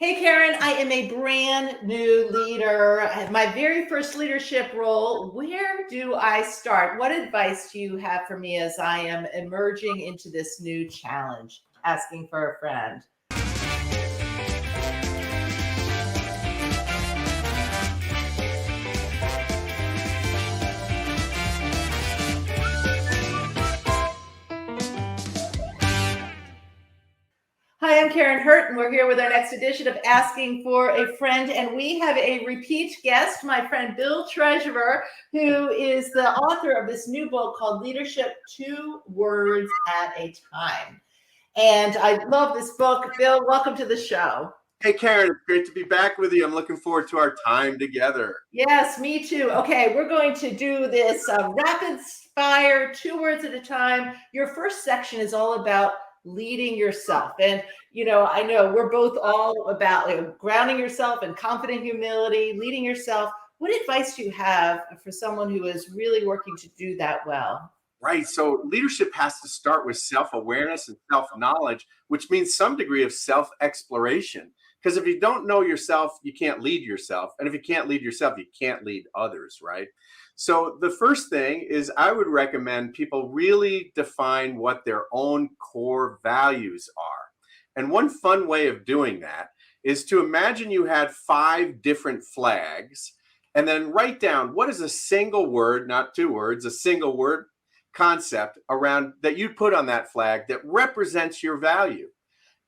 Hey Karen, I am a brand new leader. My very first leadership role. Where do I start? What advice do you have for me as I am emerging into this new challenge? Asking for a friend. Hi, I'm Karen Hurt, and we're here with our next edition of Asking for a Friend. And we have a repeat guest, my friend Bill Treasurer, who is the author of this new book called Leadership 2 Words at a Time. And I love this book. Bill, welcome to the show. Hey, Karen, it's great to be back with you. I'm looking forward to our time together. Yes, me too. Okay, we're going to do this rapid fire, 2 words at a time. Your first section is all about leading yourself. And, I know we're both all about grounding yourself and confident humility, leading yourself. What advice do you have for someone who is really working to do that well? Right. So leadership has to start with self-awareness and self-knowledge, which means some degree of self-exploration. Because if you don't know yourself, you can't lead yourself. And if you can't lead yourself, you can't lead others, right? So the first thing is I would recommend people really define what their own core values are. And one fun way of doing that is to imagine you had 5 different flags and then write down what is a single word, not 2 words, a single word concept around that you put on that flag that represents your value.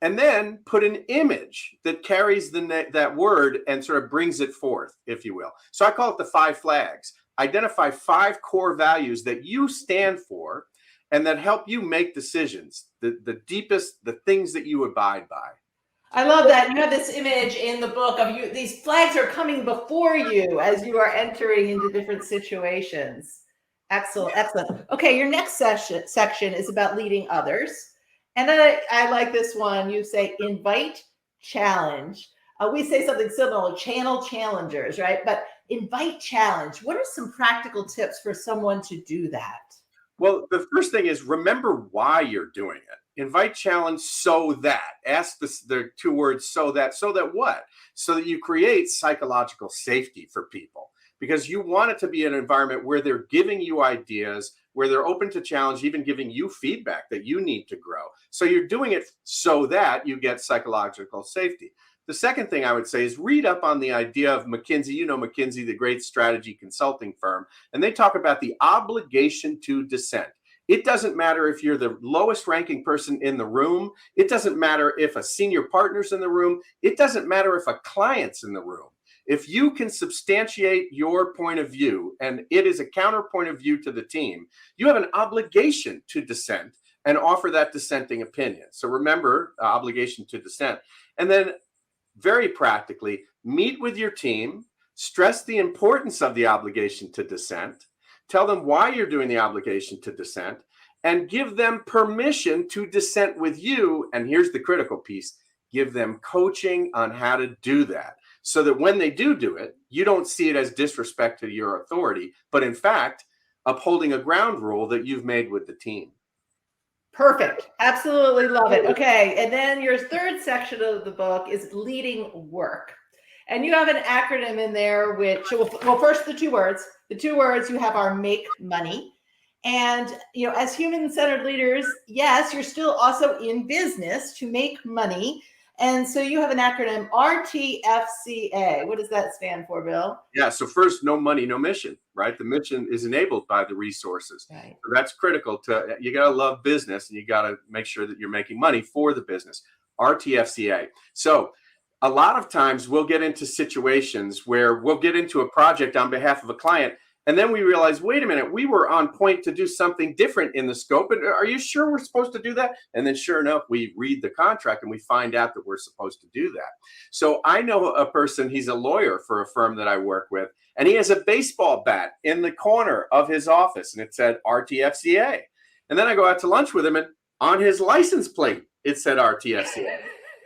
And then put an image that carries that word and sort of brings it forth, if you will. So I call it the 5 flags. Identify 5 core values that you stand for and that help you make decisions, the deepest, the things that you abide by. I love that. You have this image in the book of you. These flags are coming before you as you are entering into different situations. Excellent, excellent. Okay, your next section is about leading others. And I like this one. You say invite, challenge. We say something similar, channel challengers, right? But invite, challenge. What are some practical tips for someone to do that? Well, the first thing is remember why you're doing it. Invite, challenge, so that. Ask the 2 words, so that what? So that you create psychological safety for people. Because you want it to be an environment where they're giving you ideas, where they're open to challenge, even giving you feedback that you need to grow. So you're doing it so that you get psychological safety. The second thing I would say is read up on the idea of McKinsey. You know McKinsey, the great strategy consulting firm, and they talk about the obligation to dissent. It doesn't matter if you're the lowest ranking person in the room. It doesn't matter if a senior partner's in the room. It doesn't matter if a client's in the room. If you can substantiate your point of view and it is a counterpoint of view to the team, you have an obligation to dissent and offer that dissenting opinion. So remember, obligation to dissent. And then very practically, meet with your team, stress the importance of the obligation to dissent, tell them why you're doing the obligation to dissent, and give them permission to dissent with you. And here's the critical piece, give them coaching on how to do that. So that when they do it, you don't see it as disrespect to your authority, but in fact, upholding a ground rule that you've made with the team. Perfect. Absolutely love it. Okay. And then your third section of the book is leading work. And you have an acronym in there, which, well, first the 2 words. The 2 words you have are make money. And, as human-centered leaders, yes, you're still also in business to make money. And so you have an acronym, RTFCA. What does that stand for, Bill? Yeah. So first, no money, no mission, right? The mission is enabled by the resources. Right. So that's critical you got to love business and you got to make sure that you're making money for the business. RTFCA. So a lot of times we'll get into situations where we'll get into a project on behalf of a client. And then we realize, wait a minute, we were on point to do something different in the scope. And are you sure we're supposed to do that? And then sure enough, we read the contract and we find out that we're supposed to do that. So I know a person, he's a lawyer for a firm that I work with, and he has a baseball bat in the corner of his office and it said RTFCA. And then I go out to lunch with him and on his license plate, it said RTFCA.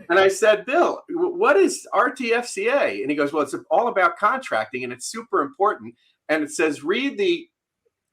And I said, Bill, what is RTFCA? And he goes, well, it's all about contracting and it's super important. And it says, read the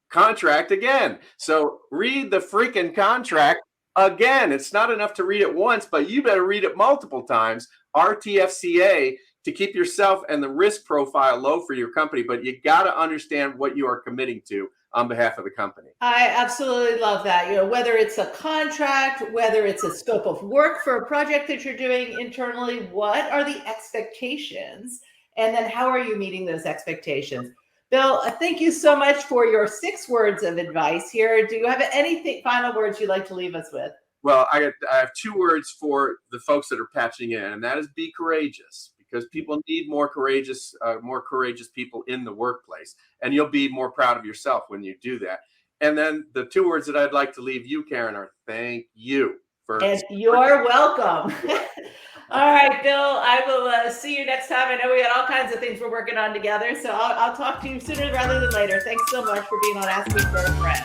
contract again. So read the freaking contract Again, it's not enough to read it once, but you better read it multiple times. RTFCA, to keep yourself and the risk profile low for your company, but you got to understand what you are committing to on behalf of the company. I absolutely love that. Whether it's a contract, whether it's a scope of work for a project that you're doing internally, what are the expectations? And then how are you meeting those expectations? Bill, thank you so much for your 6 words of advice here. Do you have anything final words you'd like to leave us with? Well, I have 2 words for the folks that are patching in, and that is be courageous, because people need more courageous people in the workplace, and you'll be more proud of yourself when you do that. And then the 2 words that I'd like to leave you, Karen, are thank you. And you're welcome. All right, Bill, I will see you next time. I know we got all kinds of things we're working on together, so I'll talk to you sooner rather than later. Thanks so much for being on Ask Me for a Friend.